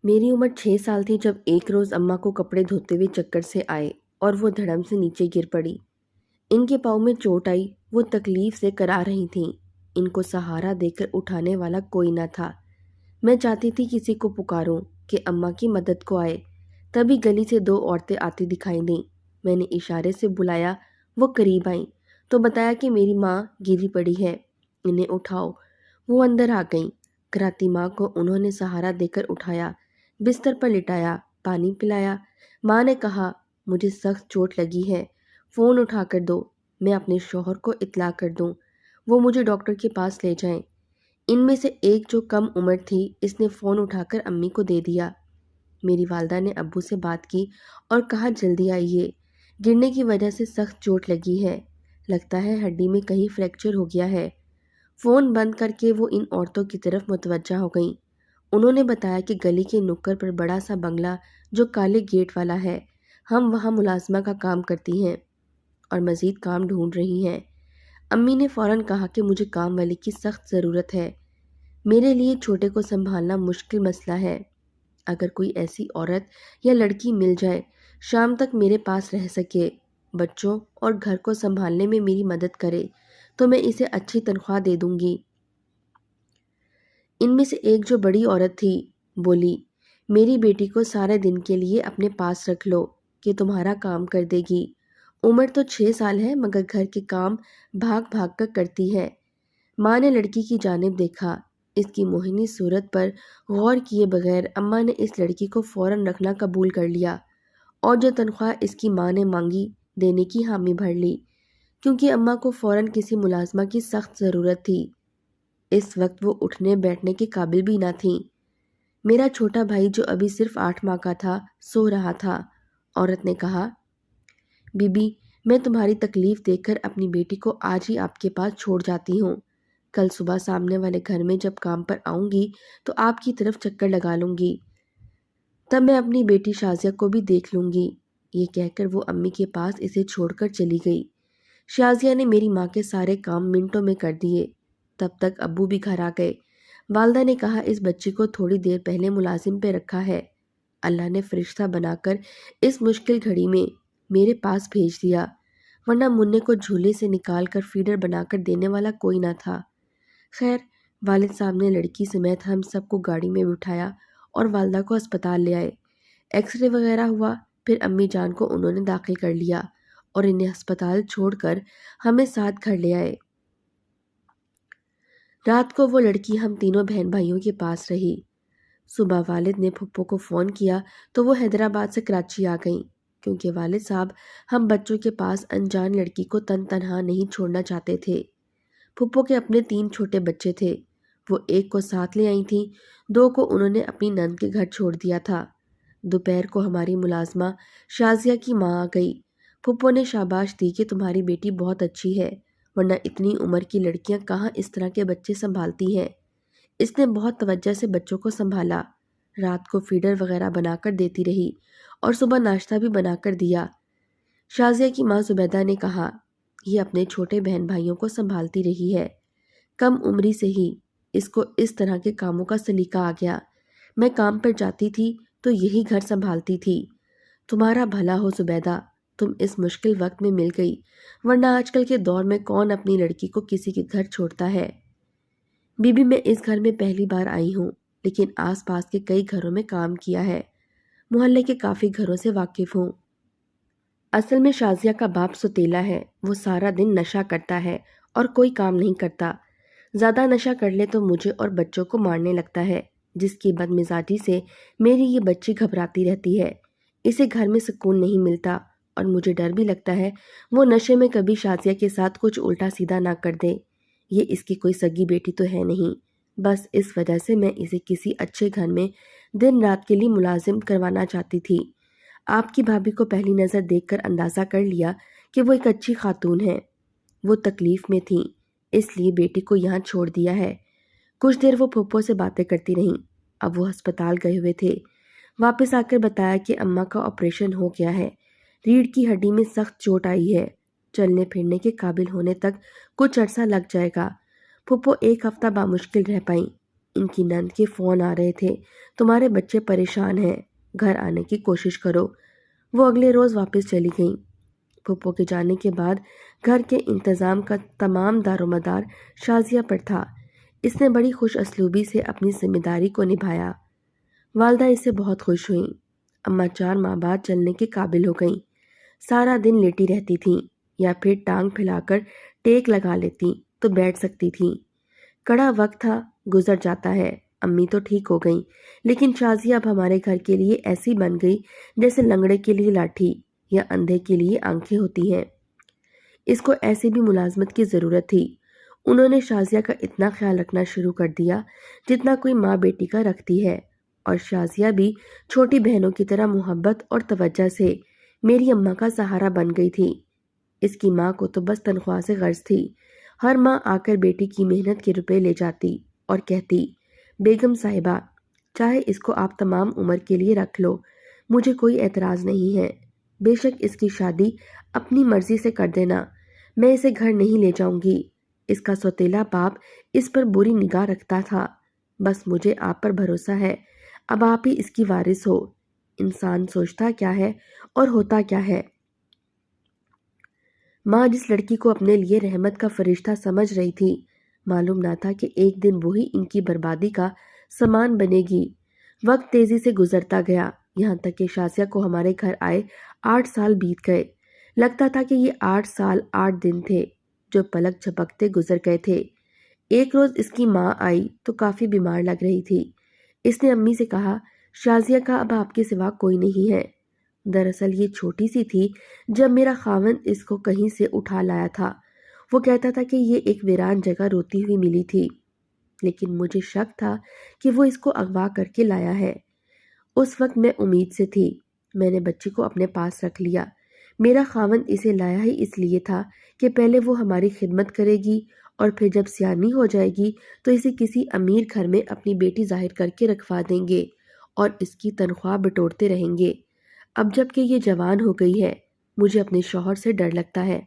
میری عمر 6 سال تھی جب ایک روز اماں کو کپڑے دھوتے ہوئے چکر سے آئے اور وہ دھڑم سے نیچے گر پڑی۔ ان کے پاؤں میں چوٹ آئی، وہ تکلیف سے کرا رہی تھیں۔ ان کو سہارا دے کر اٹھانے والا کوئی نہ تھا۔ میں چاہتی تھی کسی کو پکاروں کہ اماں کی مدد کو آئے۔ تبھی گلی سے 2 عورتیں آتی دکھائی دیں۔ میں نے اشارے سے بلایا، وہ قریب آئیں تو بتایا کہ میری ماں گری پڑی ہے، انہیں اٹھاؤ۔ وہ اندر آ گئیں۔ کراتی ماں کو انہوں نے سہارا دے کر اٹھایا، بستر پر لٹایا، پانی پلایا۔ ماں نے کہا، مجھے سخت چوٹ لگی ہے، فون اٹھا کر دو، میں اپنے شوہر کو اطلاع کر دوں، وہ مجھے ڈاکٹر کے پاس لے جائیں۔ ان میں سے ایک جو کم عمر تھی، اس نے فون اٹھا کر امی کو دے دیا۔ میری والدہ نے ابو سے بات کی اور کہا جلدی آئیے، گرنے کی وجہ سے سخت چوٹ لگی ہے، لگتا ہے ہڈی میں کہیں فریکچر ہو گیا ہے۔ فون بند کر کے وہ ان عورتوں کی طرف متوجہ ہو گئیں۔ انہوں نے بتایا کہ گلی کے نکڑ پر بڑا سا بنگلہ جو کالے گیٹ والا ہے، ہم وہاں ملازمہ کا کام کرتی ہیں اور مزید کام ڈھونڈ رہی ہیں۔ امی نے فوراً کہا کہ مجھے کام والی کی سخت ضرورت ہے، میرے لیے چھوٹے کو سنبھالنا مشکل مسئلہ ہے۔ اگر کوئی ایسی عورت یا لڑکی مل جائے شام تک میرے پاس رہ سکے، بچوں اور گھر کو سنبھالنے میں میری مدد کرے، تو میں اسے اچھی تنخواہ دے دوں گی۔ ان میں سے ایک جو بڑی عورت تھی بولی، میری بیٹی کو سارے دن کے لیے اپنے پاس رکھ لو کہ تمہارا کام کر دے گی۔ عمر تو 6 سال ہے مگر گھر کے کام بھاگ بھاگ کر کرتی ہے۔ ماں نے لڑکی کی جانب دیکھا۔ اس کی موہنی صورت پر غور کیے بغیر اماں نے اس لڑکی کو فوراً رکھنا قبول کر لیا اور جو تنخواہ اس کی ماں نے مانگی دینے کی حامی بھر لی، کیونکہ اماں کو فوراً کسی ملازمہ کی سخت ضرورت تھی۔ اس وقت وہ اٹھنے بیٹھنے کے قابل بھی نہ تھیں۔ میرا چھوٹا بھائی جو ابھی صرف 8 ماہ کا تھا سو رہا تھا۔ عورت نے کہا، بی بی، میں تمہاری تکلیف دیکھ کر اپنی بیٹی کو آج ہی آپ کے پاس چھوڑ جاتی ہوں۔ کل صبح سامنے والے گھر میں جب کام پر آؤں گی تو آپ کی طرف چکر لگا لوں گی، تب میں اپنی بیٹی شازیہ کو بھی دیکھ لوں گی۔ یہ کہہ کر وہ امی کے پاس اسے چھوڑ کر چلی گئی۔ شازیہ نے میری ماں کے سارے کام منٹوں میں کر دیے۔ تب تک ابو بھی گھر آ گئے۔ والدہ نے کہا، اس بچی کو تھوڑی دیر پہلے ملازم پہ رکھا ہے، اللہ نے فرشتہ بنا کر اس مشکل گھڑی میں میرے پاس بھیج دیا، ورنہ منع کو جھولے سے نکال کر فیڈر بنا کر دینے والا کوئی نہ تھا۔ خیر، والد صاحب نے لڑکی سمیت ہم سب کو گاڑی میں بٹھایا اور والدہ کو اسپتال لے آئے۔ ایکس رے وغیرہ ہوا، پھر امی جان کو انہوں نے داخل کر لیا اور انہیں ہسپتال چھوڑ کر ہمیں ساتھ گھر لے آئے۔ رات کو وہ لڑکی ہم تینوں بہن بھائیوں کے پاس رہی۔ صبح والد نے پھپھو کو فون کیا تو وہ حیدرآباد سے کراچی آ گئیں، کیونکہ والد صاحب ہم بچوں کے پاس انجان لڑکی کو تنہا نہیں چھوڑنا چاہتے تھے۔ پھپھو کے اپنے 3 چھوٹے بچے تھے، وہ ایک کو ساتھ لے آئی تھیں، 2 کو انہوں نے اپنی نند کے گھر چھوڑ دیا تھا۔ دوپہر کو ہماری ملازمہ شازیہ کی ماں آ گئی۔ پھپھو نے شاباش دی کہ تمہاری بیٹی بہت اچھی ہے، ورنہ اتنی عمر کی لڑکیاں کہاں اس طرح کے بچے سنبھالتی ہیں۔ اس نے بہت توجہ سے بچوں کو سنبھالا، رات کو فیڈر وغیرہ بنا کر دیتی رہی اور صبح ناشتہ بھی بنا کر دیا۔ شازیہ کی ماں زبیدہ نے کہا، یہ اپنے چھوٹے بہن بھائیوں کو سنبھالتی رہی ہے، کم عمری سے ہی اس کو اس طرح کے کاموں کا سلیقہ آ گیا۔ میں کام پر جاتی تھی تو یہی گھر سنبھالتی تھی۔ تمہارا بھلا ہو زبیدہ، تم اس مشکل وقت میں مل گئی، ورنہ آج کل کے دور میں کون اپنی لڑکی کو کسی کے گھر چھوڑتا ہے۔ بی بی، میں اس گھر میں پہلی بار آئی ہوں، لیکن آس پاس کے کئی گھروں میں کام کیا ہے، محلے کے کافی گھروں سے واقف ہوں۔ اصل میں شازیہ کا باپ ستیلا ہے، وہ سارا دن نشہ کرتا ہے اور کوئی کام نہیں کرتا۔ زیادہ نشہ کر لے تو مجھے اور بچوں کو مارنے لگتا ہے، جس کی بد مزاجی سے میری یہ بچی گھبراتی رہتی ہے۔ اسے گھر میں سکون نہیں ملتا اور مجھے ڈر بھی لگتا ہے وہ نشے میں کبھی شازیہ کے ساتھ کچھ الٹا سیدھا نہ کر دے۔ یہ اس کی کوئی سگی بیٹی تو ہے نہیں، بس اس وجہ سے میں اسے کسی اچھے گھر میں دن رات کے لیے ملازم کروانا چاہتی تھی۔ آپ کی بھابھی کو پہلی نظر دیکھ کر اندازہ کر لیا کہ وہ ایک اچھی خاتون ہے۔ وہ تکلیف میں تھیں، اس لیے بیٹی کو یہاں چھوڑ دیا ہے۔ کچھ دیر وہ پھپھو سے باتیں کرتی رہیں۔ اب وہ ہسپتال گئے ہوئے تھے۔ واپس آ کر بتایا کہ اماں کا آپریشن ہو گیا ہے، ریڑھ کی ہڈی میں سخت چوٹ آئی ہے، چلنے پھرنے کے قابل ہونے تک کچھ عرصہ لگ جائے گا۔ پھپھو 1 ہفتہ بامشکل رہ پائیں۔ ان کی نند کے فون آ رہے تھے، تمہارے بچے پریشان ہیں، گھر آنے کی کوشش کرو۔ وہ اگلے روز واپس چلی گئیں۔ پھپھو کے جانے کے بعد گھر کے انتظام کا تمام دار و مدار شازیہ پر تھا۔ اس نے بڑی خوش اسلوبی سے اپنی ذمہ داری کو نبھایا۔ والدہ اس سے بہت خوش ہوئیں۔ اماں 4 ماہ بعد چلنے کے قابل ہو گئیں۔ سارا دن لیٹی رہتی تھیں یا پھر ٹانگ پھیلا کر ٹیک لگا لیتی تو بیٹھ سکتی تھیں۔ کڑا وقت تھا، گزر جاتا ہے۔ امی تو ٹھیک ہو گئیں، لیکن شازیہ اب ہمارے گھر کے لیے ایسی بن گئی جیسے لنگڑے کے لیے لاٹھی یا اندھے کے لیے آنکھیں ہوتی ہیں۔ اس کو ایسی بھی ملازمت کی ضرورت تھی۔ انہوں نے شازیہ کا اتنا خیال رکھنا شروع کر دیا جتنا کوئی ماں بیٹی کا رکھتی ہے، اور شازیہ بھی چھوٹی بہنوں کی طرح محبت اور توجہ سے میری اماں کا سہارا بن گئی تھی۔ اس کی ماں کو تو بس تنخواہ سے غرض تھی۔ ہر ماں آ کر بیٹی کی محنت کے روپے لے جاتی اور کہتی، بیگم صاحبہ، چاہے اس کو آپ تمام عمر کے لیے رکھ لو، مجھے کوئی اعتراض نہیں ہے۔ بے شک اس کی شادی اپنی مرضی سے کر دینا، میں اسے گھر نہیں لے جاؤں گی۔ اس کا سوتیلا باپ اس پر بری نگاہ رکھتا تھا۔ بس مجھے آپ پر بھروسہ ہے، اب آپ ہی اس کی وارث ہو۔ انسان سوچتا کیا ہے اور ہوتا کیا ہے۔ ماں جس لڑکی کو اپنے لیے رحمت کا فرشتہ سمجھ رہی تھی، معلوم نہ تھا کہ ایک دن وہی ان کی بربادی کا سامان بنے گی۔ وقت تیزی سے گزرتا گیا، یہاں تک کہ شازیہ کو ہمارے گھر آئے 8 سال بیت گئے۔ لگتا تھا کہ یہ 8 سال 8 دن تھے جو پلک جھپکتے گزر گئے تھے۔ ایک روز اس کی ماں آئی تو کافی بیمار لگ رہی تھی۔ اس نے امی سے کہا، شازیہ کا اب آپ کے سوا کوئی نہیں ہے۔ دراصل یہ چھوٹی سی تھی جب میرا خاوند اس کو کہیں سے اٹھا لایا تھا۔ وہ کہتا تھا کہ یہ ایک ویران جگہ روتی ہوئی ملی تھی، لیکن مجھے شک تھا کہ وہ اس کو اغوا کر کے لایا ہے۔ اس وقت میں امید سے تھی، میں نے بچی کو اپنے پاس رکھ لیا۔ میرا خاوند اسے لایا ہی اس لیے تھا کہ پہلے وہ ہماری خدمت کرے گی اور پھر جب سیانی ہو جائے گی تو اسے کسی امیر گھر میں اپنی بیٹی ظاہر کر کے رکھوا دیں گے اور اس کی تنخواہ بٹورتے رہیں گے۔ اب جب کہ یہ جوان ہو گئی ہے، مجھے اپنے شوہر سے ڈر لگتا ہے۔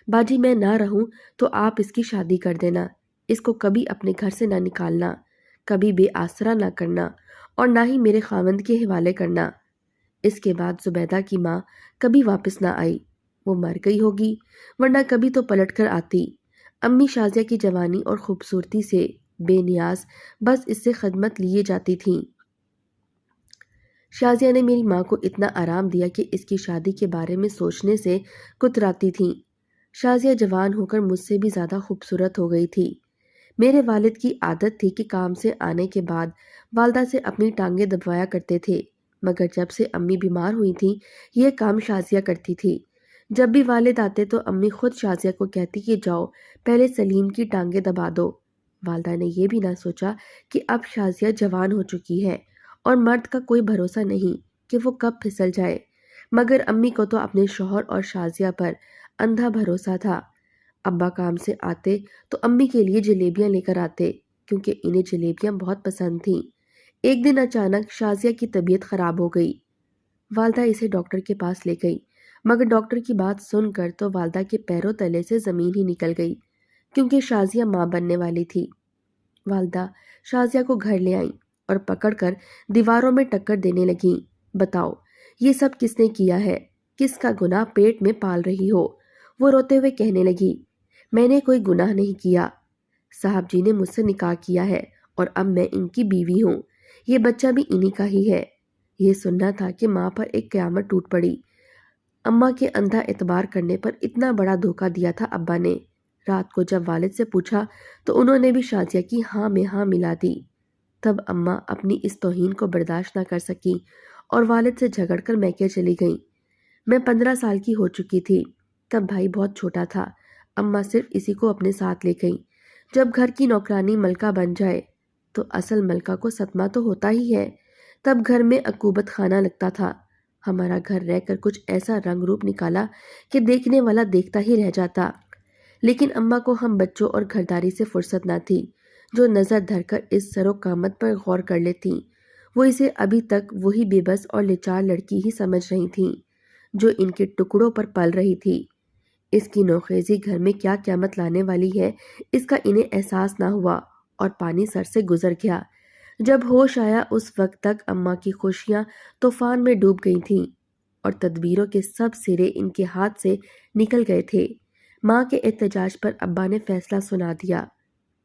باجی میں نہ رہوں تو آپ اس کی شادی کر دینا، اس کو کبھی اپنے گھر سے نہ نکالنا، کبھی بے آسرا نہ کرنا اور نہ ہی میرے خاوند کے حوالے کرنا۔ اس کے بعد زبیدہ کی ماں کبھی واپس نہ آئی، وہ مر گئی ہوگی، ورنہ کبھی تو پلٹ کر آتی۔ امی شازیہ کی جوانی اور خوبصورتی سے بے نیاز بس اس سے خدمت لیے جاتی تھیں۔ شازیہ نے میری ماں کو اتنا آرام دیا کہ اس کی شادی کے بارے میں سوچنے سے کتراتی تھیں۔ شازیہ جوان ہو کر مجھ سے بھی زیادہ خوبصورت ہو گئی تھی۔ میرے والد کی عادت تھی کہ کام سے آنے کے بعد والدہ سے اپنی ٹانگیں دبوایا کرتے تھے، مگر جب سے امی بیمار ہوئی تھیں یہ کام شازیہ کرتی تھی۔ جب بھی والد آتے تو امی خود شازیہ کو کہتی کہ جاؤ پہلے سلیم کی ٹانگیں دبا دو۔ والدہ نے یہ بھی نہ سوچا کہ اب شازیہ جوان ہو چکی ہے اور مرد کا کوئی بھروسہ نہیں کہ وہ کب پھسل جائے، مگر امی کو تو اپنے شوہر اور شازیہ پر اندھا بھروسہ تھا۔ ابا کام سے آتے تو امی کے لیے جلیبیاں لے کر آتے، کیونکہ انہیں جلیبیاں بہت پسند تھیں۔ ایک دن اچانک شازیہ کی طبیعت خراب ہو گئی۔ والدہ اسے ڈاکٹر کے پاس لے گئی، مگر ڈاکٹر کی بات سن کر تو والدہ کے پیروں تلے سے زمین ہی نکل گئی، کیونکہ شازیہ ماں بننے والی تھی۔ والدہ شازیہ کو گھر لے آئیں اور پکڑ کر دیواروں میں ٹکر دینے لگیں۔ بتاؤ یہ سب کس نے کیا ہے؟ کس کا گناہ پیٹ میں پال رہی ہو؟ وہ روتے ہوئے کہنے لگی، میں نے کوئی گناہ نہیں کیا، صاحب جی نے مجھ سے نکاح کیا ہے اور اب میں ان کی بیوی ہوں، یہ بچہ بھی انہی کا ہی ہے۔ یہ سننا تھا کہ ماں پر ایک قیامت ٹوٹ پڑی۔ اماں کے اندھا اعتبار کرنے پر اتنا بڑا دھوکہ دیا تھا ابا نے۔ رات کو جب والد سے پوچھا تو انہوں نے بھی شازیہ کی ہاں میں ہاں ملا دی۔ تب اماں اپنی اس توہین کو برداشت نہ کر سکی اور والد سے جھگڑ کر میکے چلی گئیں۔ میں 15 سال کی ہو چکی تھی، تب بھائی بہت چھوٹا تھا۔ اماں صرف اسی کو اپنے ساتھ لے گئیں۔ جب گھر کی نوکرانی ملکہ بن جائے تو اصل ملکہ کو صدمہ تو ہوتا ہی ہے۔ تب گھر میں عقوبت خانہ لگتا تھا۔ ہمارا گھر رہ کر کچھ ایسا رنگ روپ نکالا کہ دیکھنے والا دیکھتا ہی رہ جاتا، لیکن اماں کو ہم بچوں اور گھرداری سے فرصت نہ تھی جو نظر دھر کر اس سر و قامت پر غور کر لیتیں۔ وہ اسے ابھی تک وہی بے بس اور لاچار لڑکی ہی سمجھ رہی تھیں جو ان کے ٹکڑوں پر پل رہی تھی۔ اس کی نوخیزی گھر میں کیا قیامت لانے والی ہے اس کا انہیں احساس نہ ہوا اور پانی سر سے گزر گیا۔ جب ہوش آیا اس وقت تک اماں کی خوشیاں طوفان میں ڈوب گئی تھیں اور تدبیروں کے سب سرے ان کے ہاتھ سے نکل گئے تھے۔ ماں کے احتجاج پر ابا نے فیصلہ سنا دیا،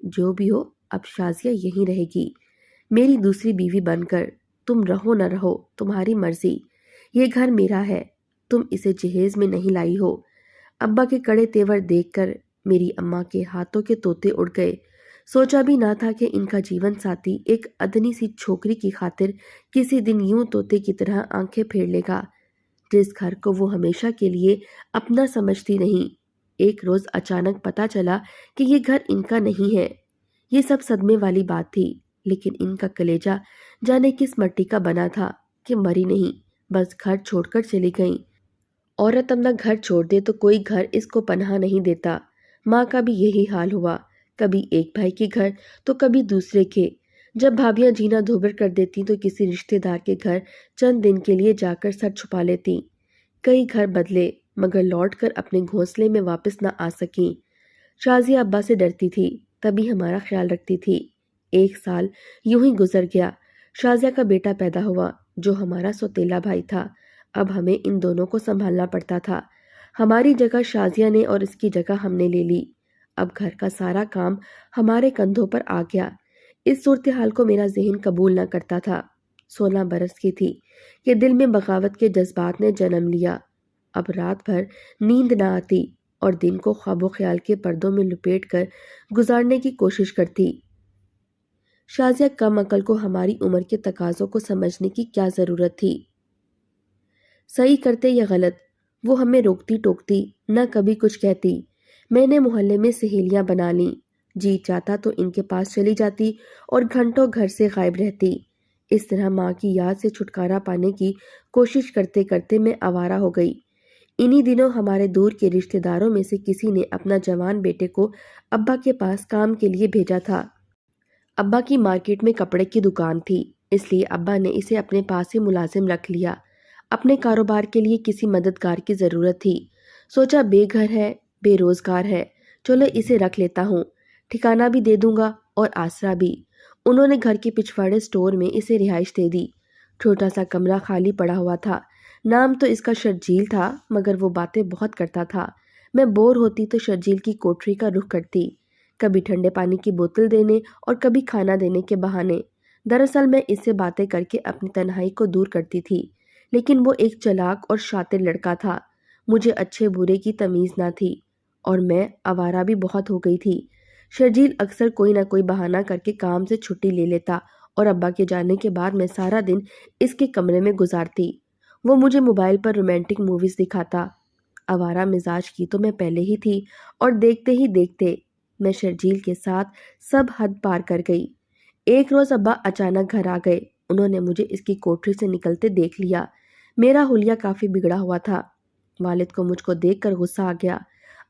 جو بھی ہو اب شازیہ یہیں رہے گی، میری دوسری بیوی بن کر۔ تم رہو نہ رہو تمہاری مرضی، یہ گھر میرا ہے، تم اسے جہیز میں نہیں لائی ہو۔ ابا کے کڑے تیور دیکھ کر میری اماں کے ہاتھوں کے طوطے اڑ گئے۔ سوچا بھی نہ تھا کہ ان کا جیون ساتھی ایک ادنی سی چھوکری کی خاطر کسی دن یوں طوطے کی طرح آنکھیں پھیر لے گا، جس گھر کو وہ ہمیشہ کے لیے اپنا سمجھتی نہیں۔ ایک روز اچانک پتا چلا کہ یہ گھر ان کا نہیں ہے۔ یہ سب صدمے والی بات تھی، لیکن ان کا کلیجہ جانے کس مٹی کا بنا تھا کہ مری نہیں، بس گھر چھوڑ کر چلی گئیں۔ عورت اپنا گھر چھوڑ دے تو کوئی گھر اس کو پناہ نہیں دیتا۔ ماں کا بھی یہی حال ہوا، کبھی ایک بھائی کے گھر تو کبھی دوسرے کے۔ جب بھابیاں جینا دھوبر کر دیتی تو کسی رشتے دار کے گھر چند دن کے لیے جا کر سر چھپا لیتی۔ کئی گھر بدلے مگر لوٹ کر اپنے گھونسلے میں واپس نہ آ سکیں۔ شازیہ ابا سے ڈرتی تھی، تبھی ہمارا خیال رکھتی تھی۔ ایک سال یوں ہی گزر گیا۔ شازیہ کا بیٹا پیدا ہوا جو ہمارا سوتیلا بھائی تھا۔ اب ہمیں ان دونوں کو سنبھالنا پڑتا تھا۔ ہماری جگہ شازیہ نے اور اس کی جگہ ہم نے لے لی۔ اب گھر کا سارا کام ہمارے کندھوں پر آ گیا۔ اس صورتحال کو میرا ذہن قبول نہ کرتا تھا۔ 16 برس کی تھی کہ دل میں بغاوت کے جذبات نے جنم لیا۔ اب رات بھر نیند نہ آتی اور دن کو خواب و خیال کے پردوں میں لپیٹ کر گزارنے کی کوشش کرتی۔ شازیہ کم عقل کو ہماری عمر کے تقاضوں کو سمجھنے کی کیا ضرورت تھی؟ صحیح کرتے یا غلط، وہ ہمیں روکتی ٹوکتی نہ کبھی کچھ کہتی۔ میں نے محلے میں سہیلیاں بنا لیں، جی چاہتا تو ان کے پاس چلی جاتی اور گھنٹوں گھر سے غائب رہتی۔ اس طرح ماں کی یاد سے چھٹکارا پانے کی کوشش کرتے کرتے میں آوارہ ہو گئی۔ انہی دنوں ہمارے دور کے رشتے داروں میں سے کسی نے اپنا جوان بیٹے کو ابا کے پاس کام کے لیے بھیجا تھا۔ ابا کی مارکیٹ میں کپڑے کی دکان تھی، اس لیے ابا نے اسے اپنے پاس ہی ملازم رکھ لیا۔ اپنے کاروبار کے لیے کسی مددگار کی ضرورت تھی۔ سوچا بے گھر ہے، بے روزگار ہے، چلو اسے رکھ لیتا ہوں، ٹھکانہ بھی دے دوں گا اور آسرا بھی۔ انہوں نے گھر کے پچھواڑے سٹور میں اسے رہائش دے دی۔ چھوٹا سا کمرہ خالی پڑا ہوا تھا۔ نام تو اس کا شرجیل تھا، مگر وہ باتیں بہت کرتا تھا۔ میں بور ہوتی تو شرجیل کی کوٹری کا رخ کرتی، کبھی ٹھنڈے پانی کی بوتل دینے اور کبھی کھانا دینے کے بہانے۔ دراصل میں اس سے باتیں کر کے اپنی تنہائی کو دور کرتی تھی، لیکن وہ ایک چلاک اور شاطر لڑکا تھا۔ مجھے اچھے برے کی تمیز نہ تھی اور میں آوارہ بھی بہت ہو گئی تھی۔ شرجیل اکثر کوئی نہ کوئی بہانہ کر کے کام سے چھٹی لے لیتا اور ابا کے جانے کے بعد میں سارا دن اس کے کمرے میں گزارتی۔ وہ مجھے موبائل پر رومانٹک موویز دکھاتا۔ آوارہ مزاج کی تو میں پہلے ہی تھی اور دیکھتے ہی دیکھتے میں شرجیل کے ساتھ سب حد پار کر گئی۔ ایک روز ابا اچانک گھر آ گئے۔ انہوں نے مجھے اس کی کوٹری سے نکلتے دیکھ لیا۔ میرا حلیہ کافی بگڑا ہوا تھا۔ والد کو مجھ کو دیکھ کر غصہ آ گیا۔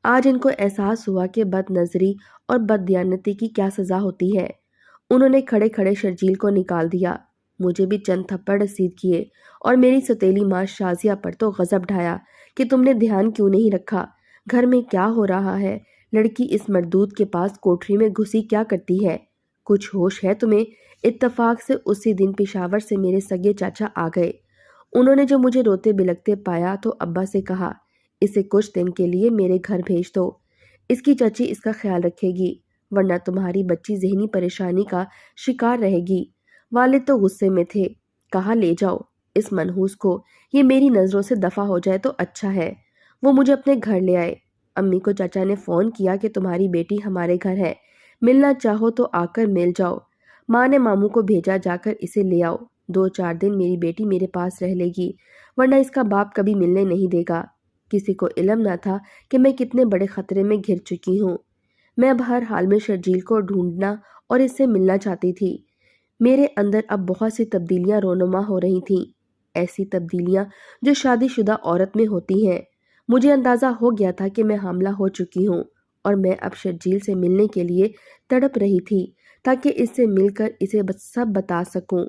آج ان کو احساس ہوا کہ بد نظری اور بد دیانتی کی کیا سزا ہوتی ہے۔ انہوں نے کھڑے کھڑے شرجیل کو نکال دیا، مجھے بھی چند تھپڑ رسید کیے اور میری ستیلی ماں شازیہ پر تو غضب ڈھایا کہ تم نے دھیان کیوں نہیں رکھا، گھر میں کیا ہو رہا ہے، لڑکی اس مردود کے پاس کوٹری میں گھسی کیا کرتی ہے، کچھ ہوش ہے تمہیں؟ اتفاق سے اسی دن پشاور سے میرے سگے چاچا آ گئے۔ انہوں نے جو مجھے روتے بلکتے پایا تو ابا سے کہا، اسے کچھ دن کے لیے میرے گھر بھیج دو، اس کی چچی اس کا خیال رکھے گی، ورنہ تمہاری بچی ذہنی پریشانی کا شکار رہے گی۔ والد تو غصے میں تھے، کہا لے جاؤ اس منحوس کو، یہ میری نظروں سے دفع ہو جائے تو اچھا ہے۔ وہ مجھے اپنے گھر لے آئے۔ امی کو چچا نے فون کیا کہ تمہاری بیٹی ہمارے گھر ہے، ملنا چاہو تو آ کر مل جاؤ۔ ماں نے ماموں کو بھیجا جا کر اسے لے آؤ، 2-4 دن میری بیٹی میرے پاس رہ لے گی، ورنہ اس کا باپ کبھی ملنے نہیں دے گا۔ کسی کو علم نہ تھا کہ میں کتنے بڑے خطرے میں گھر چکی ہوں۔ میں اب ہر حال میں شرجیل کو ڈھونڈنا اور اس سے ملنا چاہتی تھی۔ میرے اندر اب بہت سی تبدیلیاں رونما ہو رہی تھیں، ایسی تبدیلیاں جو شادی شدہ عورت میں ہوتی ہیں۔ مجھے اندازہ ہو گیا تھا کہ میں حاملہ ہو چکی ہوں اور میں اب شرجیل سے ملنے کے لیے تڑپ رہی تھی تاکہ اس سے مل کر اسے سب بتا سکوں۔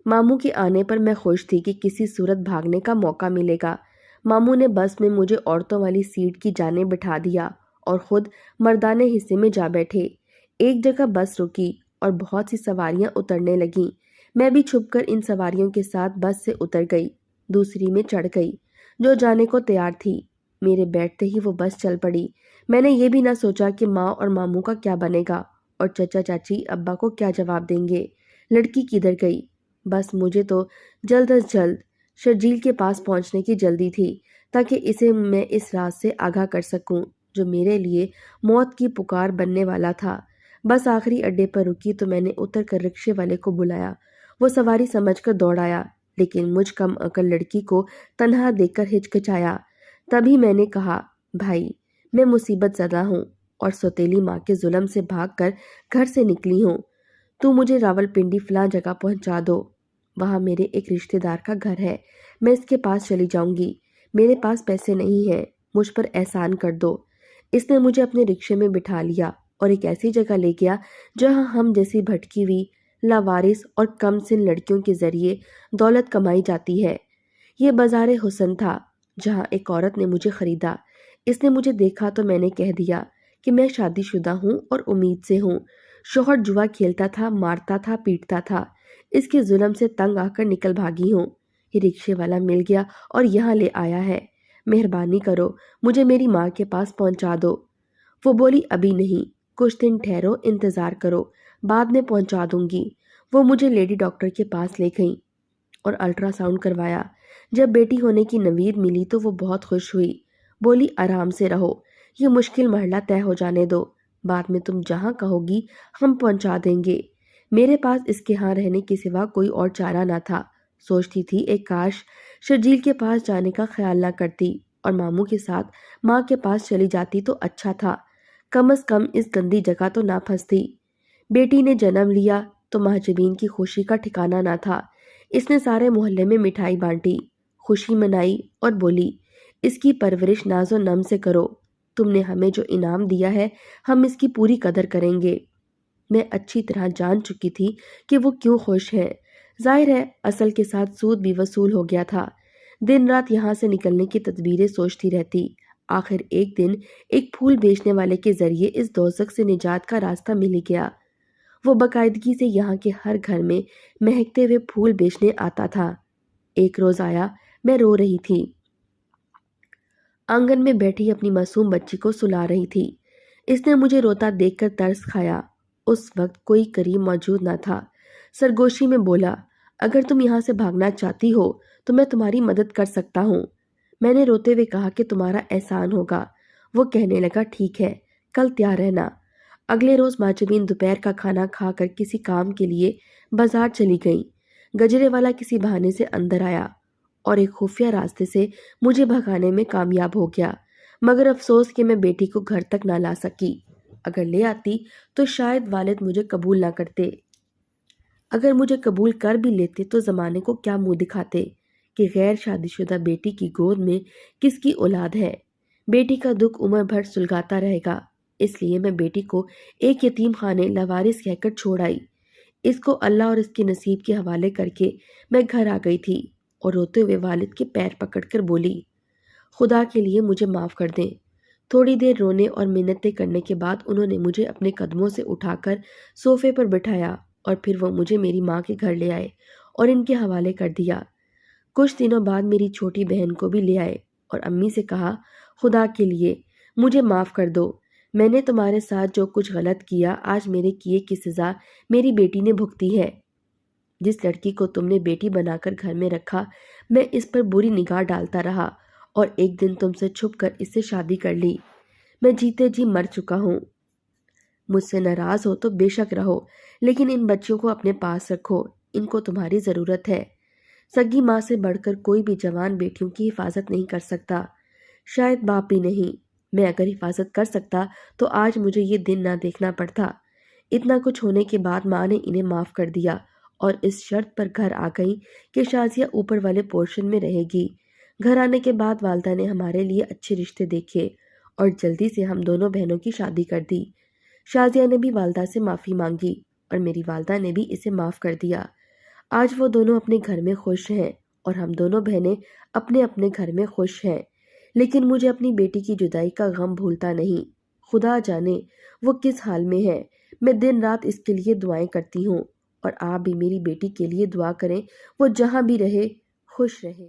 ماموں کے آنے پر میں خوش تھی کہ کسی صورت بھاگنے کا موقع ملے گا۔ ماموں نے بس میں مجھے عورتوں والی سیٹ کی جانب بٹھا دیا اور خود مردانے حصے میں جا بیٹھے۔ ایک جگہ بس رکی اور بہت سی سواریاں اترنے لگیں۔ میں بھی چھپ کر ان سواریوں کے ساتھ بس سے اتر گئی، دوسری میں چڑھ گئی جو جانے کو تیار تھی۔ میرے بیٹھتے ہی وہ بس چل پڑی۔ میں نے یہ بھی نہ سوچا کہ ماں اور ماموں کا کیا بنے گا اور چچا چاچی ابا کو کیا جواب دیں گے۔ لڑکی کدھر گئی؟ بس مجھے تو جلد از جلد شرجیل کے پاس پہنچنے کی جلدی تھی تاکہ اسے میں اس راز سے آگاہ کر سکوں جو میرے لیے موت کی پکار بننے والا تھا۔ بس آخری اڈے پر رکی تو میں نے اتر کر رکشے والے کو بلایا۔ وہ سواری سمجھ کر دوڑ آیا، لیکن مجھ کم عقل لڑکی کو تنہا دیکھ کر ہچکچایا۔ تبھی میں نے کہا، بھائی میں مصیبت زدہ ہوں اور سوتیلی ماں کے ظلم سے بھاگ کر گھر سے نکلی ہوں۔ تو مجھے راول پنڈی فلاں جگہ پہنچا دو، وہاں میرے ایک رشتہ دار کا گھر ہے، میں اس کے پاس چلی جاؤں گی۔ میرے پاس پیسے نہیں ہیں، مجھ پر احسان کر دو۔ اس نے مجھے اپنے رکشے میں بٹھا لیا اور ایک ایسی جگہ لے گیا جہاں ہم جیسی بھٹکی ہوئی لاوارث اور کم سن لڑکیوں کے ذریعے دولت کمائی جاتی ہے۔ یہ بازار حسن تھا جہاں ایک عورت نے مجھے خریدا۔ اس نے مجھے دیکھا تو میں نے کہہ دیا کہ میں شادی شدہ ہوں اور امید سے ہوں۔ شوہر جوا کھیلتا تھا، مارتا تھا، پیٹتا تھا، اس کے ظلم سے تنگ آ کر نکل بھاگی ہوں۔ یہ رکشے والا مل گیا اور یہاں لے آیا ہے۔ مہربانی کرو مجھے میری ماں کے پاس پہنچا دو۔ وہ بولی، ابھی نہیں، کچھ دن ٹھہرو، انتظار کرو، بعد میں پہنچا دوں گی۔ وہ مجھے لیڈی ڈاکٹر کے پاس لے گئیں اور الٹرا ساؤنڈ کروایا۔ جب بیٹی ہونے کی نوید ملی تو وہ بہت خوش ہوئی۔ بولی، آرام سے رہو، یہ مشکل مرحلہ طے ہو جانے دو، بعد میں تم جہاں کہو گی ہم پہنچا دیں گے۔ میرے پاس اس کے ہاں رہنے کے سوا کوئی اور چارہ نہ تھا۔ سوچتی تھی ایک کاش شرجیل کے پاس جانے کا خیال نہ کرتی اور ماموں کے ساتھ ماں کے پاس چلی جاتی تو اچھا تھا، کم از کم اس گندی جگہ تو نہ پھنستی۔ بیٹی نے جنم لیا تو محجبین کی خوشی کا ٹھکانہ نہ تھا۔ اس نے سارے محلے میں مٹھائی بانٹی، خوشی منائی اور بولی، اس کی پرورش ناز و نم سے کرو، تم نے ہمیں جو انعام دیا ہے ہم اس کی پوری قدر کریں گے۔ میں اچھی طرح جان چکی تھی کہ وہ کیوں خوش ہے۔ ظاہر ہے اصل کے ساتھ سود بھی وصول ہو گیا تھا۔ دن رات یہاں سے نکلنے کی تدبیریں سوچتی رہتی۔ آخر ایک دن ایک پھول بیچنے والے کے ذریعے اس دوزخ سے نجات کا راستہ مل گیا۔ وہ باقاعدگی سے یہاں کے ہر گھر میں مہکتے ہوئے پھول بیچنے آتا تھا۔ ایک روز آیا، میں رو رہی تھی، آنگن میں بیٹھی اپنی معصوم بچی کو سلا رہی تھی۔ اس نے مجھے روتا دیکھ کر ترس کھایا۔ اس وقت کوئی قریب موجود نہ تھا۔ سرگوشی میں بولا، اگر تم یہاں سے بھاگنا چاہتی ہو تو میں تمہاری مدد کر سکتا ہوں۔ میں نے روتے ہوئے کہا کہ تمہارا احسان ہوگا۔ وہ کہنے لگا، ٹھیک ہے، کل تیار رہنا۔ اگلے روز ماجبین دوپہر کا کھانا کھا کر کسی کام کے لیے بازار چلی گئیں۔ گجرے والا کسی بہانے سے اندر آیا اور ایک خفیہ راستے سے مجھے بھگانے میں کامیاب ہو گیا، مگر افسوس کہ میں بیٹی کو گھر تک نہ لا سکی۔ اگر لے آتی تو شاید والد مجھے قبول نہ کرتے۔ اگر مجھے قبول کر بھی لیتے تو زمانے کو کیا منہ دکھاتے کہ غیر شادی شدہ بیٹی کی گود میں کس کی اولاد ہے۔ بیٹی کا دکھ عمر بھر سلگاتا رہے گا، اس لیے میں بیٹی کو ایک یتیم خانے لاوارث کہہ کر چھوڑ آئی۔ اس کو اللہ اور اس کے نصیب کے حوالے کر کے میں گھر آ گئی تھی اور روتے ہوئے والد کے پیر پکڑ کر بولی، خدا کے لیے مجھے معاف کر دیں۔ تھوڑی دیر رونے اور منتیں کرنے کے بعد انہوں نے مجھے اپنے قدموں سے اٹھا کر صوفے پر بٹھایا اور پھر وہ مجھے میری ماں کے گھر لے آئے اور ان کے حوالے کر دیا۔ کچھ دنوں بعد میری چھوٹی بہن کو بھی لے آئے اور امی سے کہا، خدا کے لیے مجھے معاف کر دو، میں نے تمہارے ساتھ جو کچھ غلط کیا آج میرے کیے کی سزا میری بیٹی نے بھگتی ہے۔ جس لڑکی کو تم نے بیٹی بنا کر گھر میں رکھا، میں اس پر بری نگاہ ڈالتا رہا اور ایک دن تم سے چھپ کر اس سے شادی کر لی۔ میں جیتے جی مر چکا ہوں۔ مجھ سے ناراض ہو تو بے شک رہو، لیکن ان بچوں کو اپنے پاس رکھو، ان کو تمہاری ضرورت ہے۔ سگی ماں سے بڑھ کر کوئی بھی جوان بیٹیوں کی حفاظت نہیں کر سکتا، شاید باپ بھی نہیں۔ میں اگر حفاظت کر سکتا تو آج مجھے یہ دن نہ دیکھنا پڑتا۔ اتنا کچھ ہونے کے بعد ماں نے انہیں معاف کر دیا اور اس شرط پر گھر آ گئی کہ شازیہ اوپر والے پورشن میں رہے گی۔ گھر آنے کے بعد والدہ نے ہمارے لیے اچھے رشتے دیکھے اور جلدی سے ہم دونوں بہنوں کی شادی کر دی۔ شازیہ نے بھی والدہ سے معافی مانگی اور میری والدہ نے بھی اسے معاف کر دیا۔ آج وہ دونوں اپنے گھر میں خوش ہیں اور ہم دونوں بہنیں اپنے اپنے گھر میں خوش ہیں، لیکن مجھے اپنی بیٹی کی جدائی کا غم بھولتا نہیں۔ خدا جانے وہ کس حال میں ہے۔ میں دن رات اس کے لیے دعائیں کرتی ہوں، اور آپ بھی میری بیٹی کے لیے دعا کریں، وہ جہاں بھی رہے خوش رہے۔